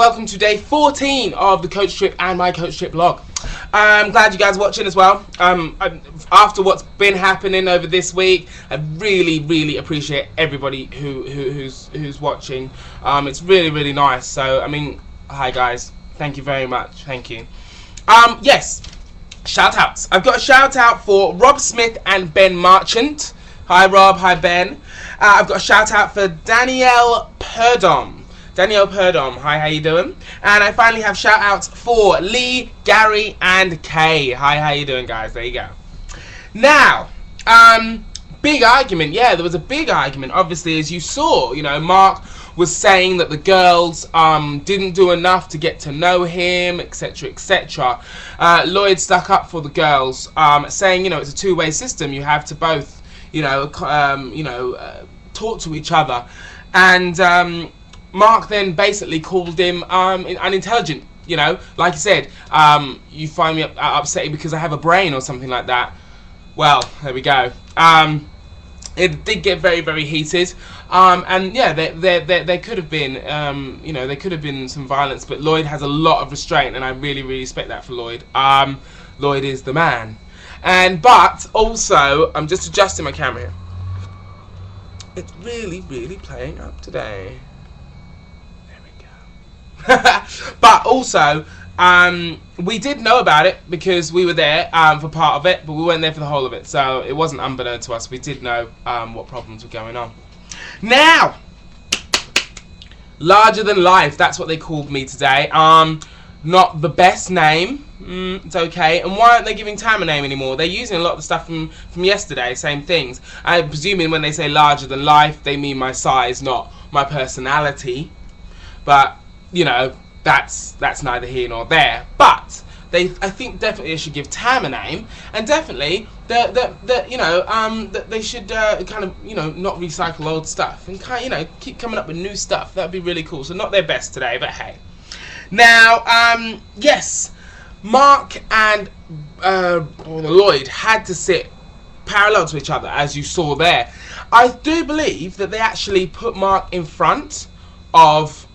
welcome to day 14 of the coach trip and my coach trip vlog. I'm glad you guys are watching as well. After what's been happening over this week, I really appreciate everybody who's watching. It's really nice. So I mean, hi guys, thank you very much. Thank you. Yes, shout outs. I've got a shout out for Rob Smith and Ben Marchant. Hi Rob, hi Ben. I've got a shout out for Danielle Purdom. Hi, how you doing? And I finally have shout outs for Lee, Gary, and Kay. Hi, how you doing, guys? There you go. Now, big argument. Yeah, there was a big argument. Obviously, as you saw, you know, Mark was saying that the girls didn't do enough to get to know him, etc., etc. Lloyd stuck up for the girls, saying, you know, it's a two-way system. You have to both, talk to each other, and Mark then basically called him unintelligent. You know, like he said, you find me upsetting because I have a brain or something like that. Well, there we go. It did get very heated, and yeah, there could have been, there could have been some violence, but Lloyd has a lot of restraint, and I really respect that for Lloyd. Lloyd is the man, but also I'm just adjusting my camera here. It's really playing up today. But also, we did know about it because we were there for part of it, but we weren't there for the whole of it, so it wasn't unbeknown to us. We did know what problems were going on. Now, larger than life, that's what they called me today. Not the best name. It's okay. And why aren't they giving Tam a name anymore? They're using a lot of the stuff from yesterday, same things. I'm presuming when they say larger than life, they mean my size, not my personality. But you know, that's neither here nor there. But I think definitely they should give Tam a name, and definitely that they should kind of, you know, not recycle old stuff and kind of, you know, keep coming up with new stuff. That'd be really cool. So not their best today, but hey. Now, yes, Mark and Lloyd had to sit parallel to each other, as you saw there. I do believe that they actually put Mark in front of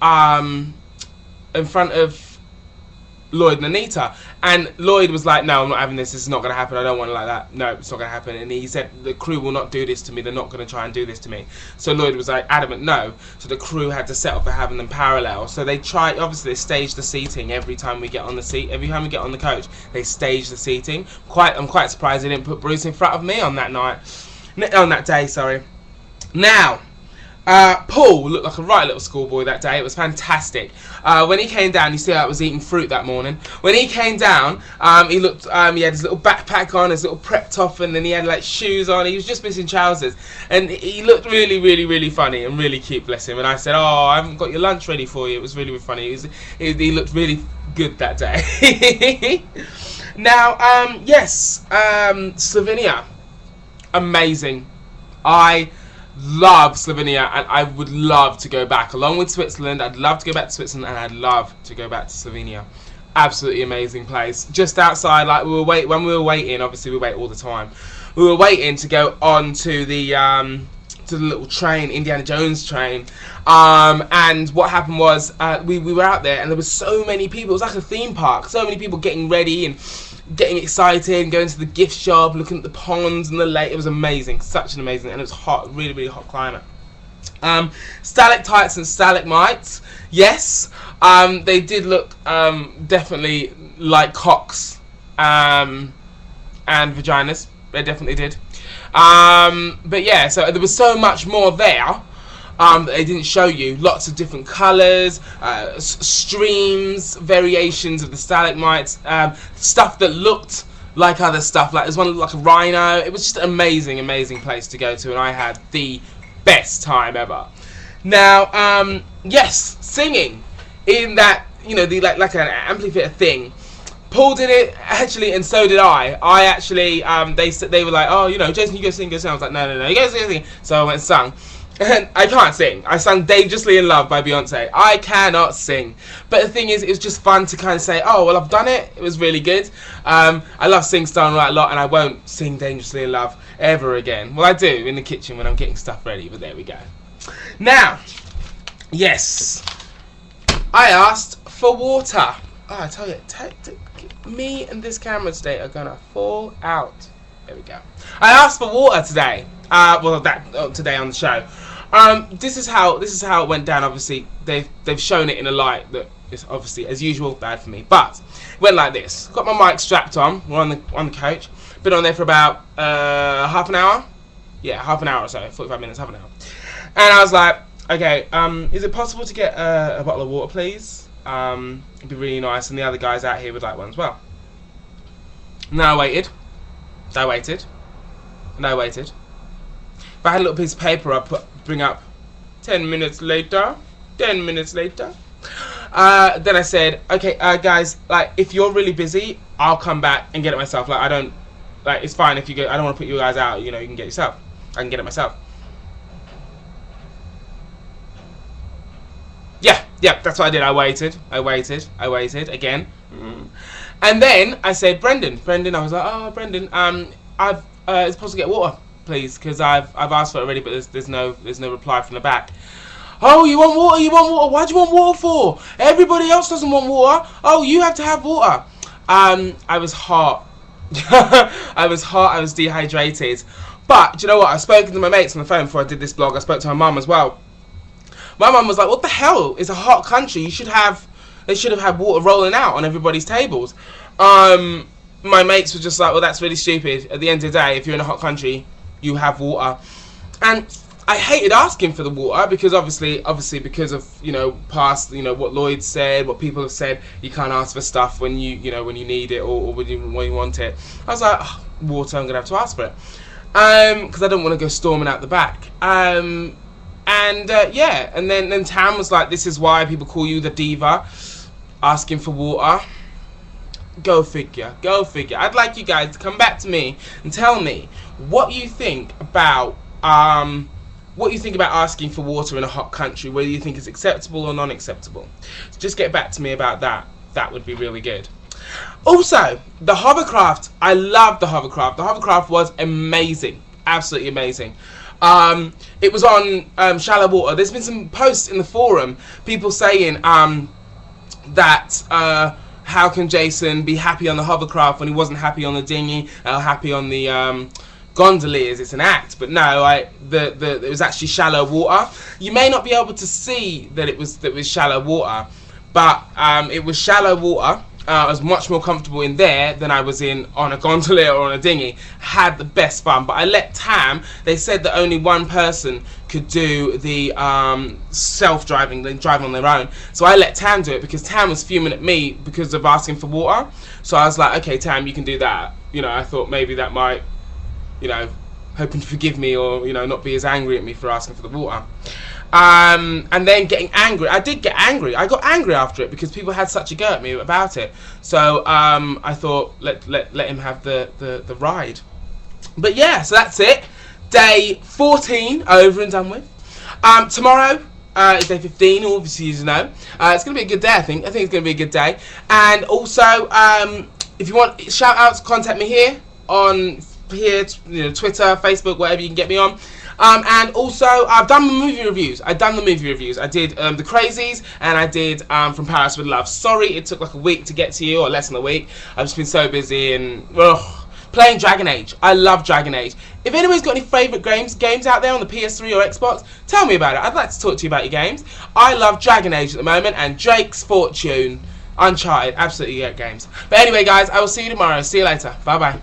Lloyd and Anita, and Lloyd was like, no, I'm not having this, is not going to happen, I don't want it like that, no, it's not going to happen. And he said, the crew will not do this to me, they're not going to try and do this to me. So Lloyd was like adamant no, so the crew had to settle for having them parallel. So they tried, obviously they staged the seating every time we get on the seat, every time we get on the coach, they stage the seating. I'm quite surprised they didn't put Bruce in front of me on that day, sorry. Now, Paul looked like a right little schoolboy that day. It was fantastic. When he came down, you see I was eating fruit that morning. When he came down, he looked, he had his little backpack on, his little prep top, and then he had like shoes on. He was just missing trousers, and he looked really funny and really cute, bless him. And I said, oh, I haven't got your lunch ready for you. It was really funny. He looked really good that day. Now, yes, Slovenia, amazing. I love Slovenia, and I would love to go back along with Switzerland. I'd love to go back to Switzerland, and I'd love to go back to Slovenia. Absolutely amazing place. Just outside, like when we were waiting, obviously we wait all the time. We were waiting to go on to the little train, Indiana Jones train, and what happened was we were out there, and there was so many people. It was like a theme park. So many people getting ready and getting excited and going to the gift shop, looking at the ponds and the lake. It was amazing, such an amazing, and it was hot, really hot climate. Stalactites and stalagmites, yes, they did look definitely like cocks and vaginas. They definitely did. But yeah, so there was so much more there that they didn't show you. Lots of different colours, streams, variations of the stalagmites, stuff that looked like other stuff. Like there's one that looked like a rhino. It was just an amazing place to go to, and I had the best time ever. Now, yes, singing in that, you know, the like an amphitheater thing. Paul did it actually, and so did I. I actually, they were like, oh, you know, Jason, you go sing. I was like, no, you go sing. So I went and sung. And I can't sing. I sang Dangerously in Love by Beyonce. I cannot sing. But the thing is, it was just fun to kind of say, oh, well, I've done it. It was really good. I love SingStar and write a lot, and I won't sing Dangerously in Love ever again. Well, I do in the kitchen when I'm getting stuff ready, but there we go. Now, yes, I asked for water. Oh, I tell you, me and this camera today are gonna fall out. There we go. I asked for water today. Today on the show. This is how it went down. Obviously, they've shown it in a light that is obviously, as usual, bad for me. But it went like this. Got my mic strapped on. We're on the coach. Been on there for about half an hour. Yeah, half an hour or so. 45 minutes, half an hour. And I was like, okay, is it possible to get a bottle of water, please? It'd be really nice. And the other guys out here would like one as well. And then I waited. I waited. And I waited. If I had a little piece of paper, I'd bring up 10 minutes later. 10 minutes later. Then I said, okay, guys, like, if you're really busy, I'll come back and get it myself. Like, I don't, like, it's fine if you go, I don't want to put you guys out, you know, you can get it yourself. I can get it myself. Yeah, that's what I did. I waited again. And then I said, Brendan, I was like, oh, Brendan, it's possible to get water, please, because I've asked for it already, but there's no reply from the back. Oh, you want water? Why do you want water for? Everybody else doesn't want water. Oh, you have to have water. I was hot. I was dehydrated. But do you know what? I've spoken to my mates on the phone before I did this vlog. I spoke to my mum as well. My mum was like, what the hell? It's a hot country. They should have had water rolling out on everybody's tables. My mates were just like, well, that's really stupid. At the end of the day, if you're in a hot country, you have water. And I hated asking for the water because obviously because of, you know, past, you know, what Lloyd said, what people have said, you can't ask for stuff when you need it or when you want it. I was like, oh, water, I'm gonna have to ask for it. Because I don't want to go storming out the back. Yeah, and then Tam was like, this is why people call you the diva, asking for water. Go figure. I'd like you guys to come back to me and tell me what you think about asking for water in a hot country, whether you think it's acceptable or non-acceptable. So just get back to me about that. That would be really good. Also, the hovercraft. I love the hovercraft. The hovercraft was amazing. Absolutely amazing. It was on shallow water. There's been some posts in the forum, people saying that how can Jason be happy on the hovercraft when he wasn't happy on the dinghy, happy on the gondoliers? It's an act. But no, it was actually shallow water. You may not be able to see that it was shallow water, but it was shallow water. I was much more comfortable in there than I was on a gondolier or on a dinghy. Had the best fun, but I let Tam. They said that only one person could do the self-driving, they drive on their own. So I let Tam do it because Tam was fuming at me because of asking for water. So I was like, okay, Tam, you can do that. You know, I thought maybe that might, you know, hoping to forgive me or, you know, not be as angry at me for asking for the water. And then getting angry. I did get angry. I got angry after it because people had such a go at me about it. So I thought let him have the ride. But yeah, so that's it. Day 14 over and done with. Tomorrow is day 15, obviously, as you know. It's going to be a good day, I think. I think it's going to be a good day. And also, if you want shout outs, contact me here on you know, Twitter, Facebook, whatever you can get me on. And also, I've done the movie reviews. I did The Crazies, and I did From Paris with Love. Sorry it took like a week to get to you, or less than a week. I've just been so busy and playing Dragon Age. I love Dragon Age. If anybody's got any favourite games out there on the PS3 or Xbox, tell me about it. I'd like to talk to you about your games. I love Dragon Age at the moment, and Drake's Fortune, Uncharted, absolutely great games. But anyway, guys, I will see you tomorrow. See you later. Bye bye.